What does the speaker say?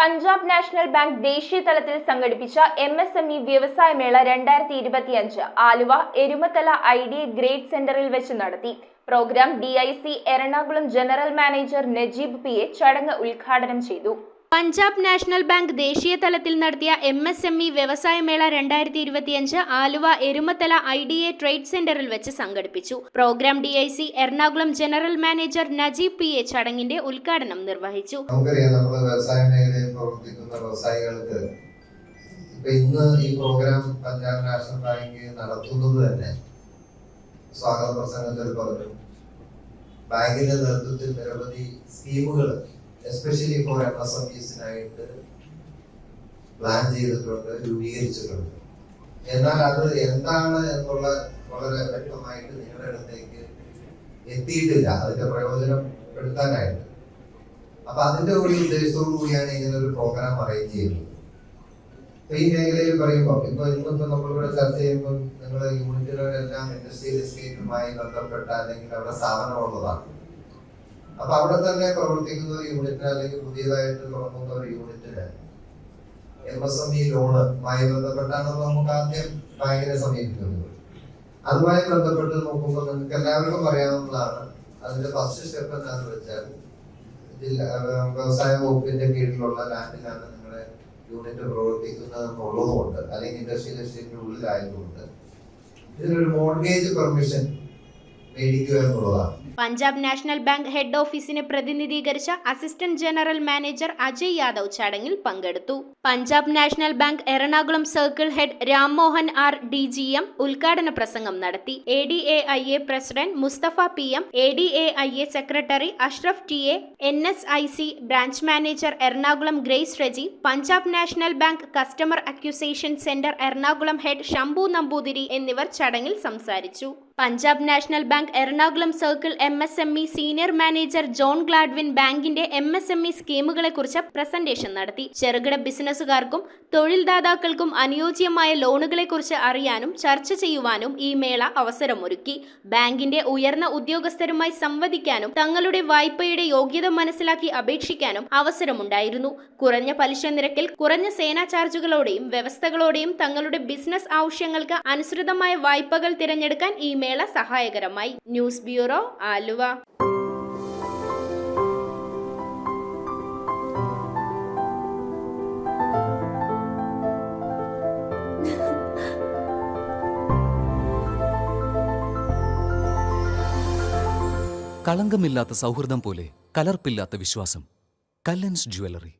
Punjab national bank ദേശീയ തലത്തിൽ സംഘടിപ്പിച്ച MSME വ്യവസായ മേള 2025 ആലുവ എരുമത്തല IDA ഗ്രേഡ് സെന്ററിൽ വെച്ച് നടത്തി. Program DIC Ernakulam general manager Najeeb PA ചടങ്ങ് ഉദ്ഘാടനം ചെയ്തു. പഞ്ചാബ് നാഷണൽ ബാങ്ക് ദേശീയ തലത്തിൽ നടത്തിയ MSME വ്യവസായ മേള 2025 ആലുവ എരുമത്തല IDA ട്രേഡ് സെന്ററിൽ വെച്ച് സംഘടിപ്പിച്ചു. Program DIC Ernakulam general manager Najeeb PA ചടങ്ങിന്റെ ഉദ്ഘാടനം നിർവഹിച്ചു. നമുക്കറിയാം, നമ്മുടെ വ്യവസായ മേഖലയിൽ പ്രവർത്തിക്കുന്ന വ്യവസായികൾക്ക് ഇന്ന് ഈ പ്രോഗ്രാം പഞ്ചാബ് നാഷണൽ ബാങ്ക് നടത്തുന്നത് തന്നെ സ്വാഗത പ്രസംഗത്തിൽ പറഞ്ഞു. ബാങ്കിന്റെ നേതൃത്വത്തിൽ നിരവധി സ്കീമുകൾ എസ്പെഷ്യലി ഫോർ MSMEസിനായിട്ട് പ്ലാൻ ചെയ്തിട്ടുണ്ട്, രൂപീകരിച്ചിട്ടുണ്ട്. എന്നാൽ അത് എന്താണ് എന്നുള്ള വളരെ വ്യക്തമായിട്ട് നിങ്ങളുടെ അടുത്തേക്ക് എത്തിയിട്ടില്ല, അതിന്റെ പ്രയോജനപ്പെടുത്താനായിട്ട്. അപ്പൊ അതിന്റെ ഒരു ഉദ്ദേശത്തോടു കൂടിയാണ് ഇങ്ങനെ ഒരു പ്രോഗ്രാം അറേഞ്ച് ചെയ്യുന്നത്. ഈ മേഖലയിൽ പറയുമ്പോൾ ഇന്നിപ്പോ നമ്മളിവിടെ ചർച്ച ചെയ്യുമ്പോൾ നിങ്ങളുടെ യൂണിറ്റുകളെല്ലാം ഇൻഡസ്ട്രിയൽ എസ്റ്റേറ്റുമായി ബന്ധപ്പെട്ട അല്ലെങ്കിൽ അവിടെ സ്ഥാപനമുള്ളതാണ്. അപ്പൊ അവിടെ തന്നെ പ്രവർത്തിക്കുന്ന ഒരു യൂണിറ്റിന് അല്ലെങ്കിൽ പുതിയതായിട്ട് തുടങ്ങുന്ന ഒരു യൂണിറ്റിന് MSME ലോണുമായി ബന്ധപ്പെട്ടാണ് നമുക്ക് ആദ്യം ബാങ്കിനെ സമീപിക്കുന്നത്. അതുമായി ബന്ധപ്പെട്ട് നോക്കുമ്പോൾ നിങ്ങൾക്ക് എല്ലാവർക്കും അറിയാവുന്നതാണ്. അതിന്റെ ഫസ്റ്റ് സ്റ്റെപ്പ് എന്താണെന്ന് വെച്ചാൽ വ്യവസായ വകുപ്പിന്റെ കീഴിലുള്ള ലാൻഡിലാണ് നിങ്ങളുടെ യൂണിറ്റ് പ്രവർത്തിക്കുന്നത് എന്നുള്ളതുകൊണ്ട്, അല്ലെങ്കിൽ ഇൻഡസ്ട്രിയൽ എസ്റ്റേറ്റിന്റെ ഉള്ളിലായതുകൊണ്ട് ഇതിനൊരു മോർഗേജ് പെർമിഷൻ മേടിക്കുക എന്നുള്ളതാണ്. പഞ്ചാബ് നാഷണൽ ബാങ്ക് ഹെഡ് ഓഫീസിനെ പ്രതിനിധീകരിച്ച assistant general manager Ajay Yadav ചടങ്ങിൽ പങ്കെടുത്തു. Punjab national bank Ernakulam circle head Rammohan R DGM ഉദ്ഘാടന പ്രസംഗം നടത്തി. ADAIA president Mustafa PM, ADAIA secretary Ashraf TA, NSIC branch manager Ernakulam Grace Reji, Punjab national bank customer acquisition centre Ernakulam head Shambhu Namboothiri എന്നിവർ ചടങ്ങിൽ സംസാരിച്ചു. Punjab national bank Ernakulam circle MSME senior manager John Gladwin ബാങ്കിന്റെ MSME സ്കീമുകളെക്കുറിച്ച് presentation നടത്തി. ചെറുകിട ബിസിനസ്സുകാർക്കും തൊഴിൽദാതാക്കൾക്കും അനുയോജ്യമായ ലോണുകളെക്കുറിച്ച് അറിയാനും ചർച്ച ചെയ്യുവാനും ഈ മേള അവസരമൊരുക്കി. ബാങ്കിന്റെ ഉയർന്ന ഉദ്യോഗസ്ഥരുമായി സംവദിക്കാനും തങ്ങളുടെ വായ്പയുടെ യോഗ്യത മനസ്സിലാക്കി അപേക്ഷിക്കാനും അവസരമുണ്ടായിരുന്നു. കുറഞ്ഞ പലിശ നിരക്കിൽ കുറഞ്ഞ സേനാ ചാർജുകളോടെയും വ്യവസ്ഥകളോടെയും തങ്ങളുടെ ബിസിനസ് ആവശ്യങ്ങൾക്ക് അനുസൃതമായ വായ്പകൾ തിരഞ്ഞെടുക്കാൻ ഈ മേള സഹായകരമായി. News bureau, Aluva. കളങ്കമില്ലാത്ത സൗഹൃദം പോലെ കലർപ്പില്ലാത്ത വിശ്വാസം. കല്ലൻസ് ജ്വല്ലറി.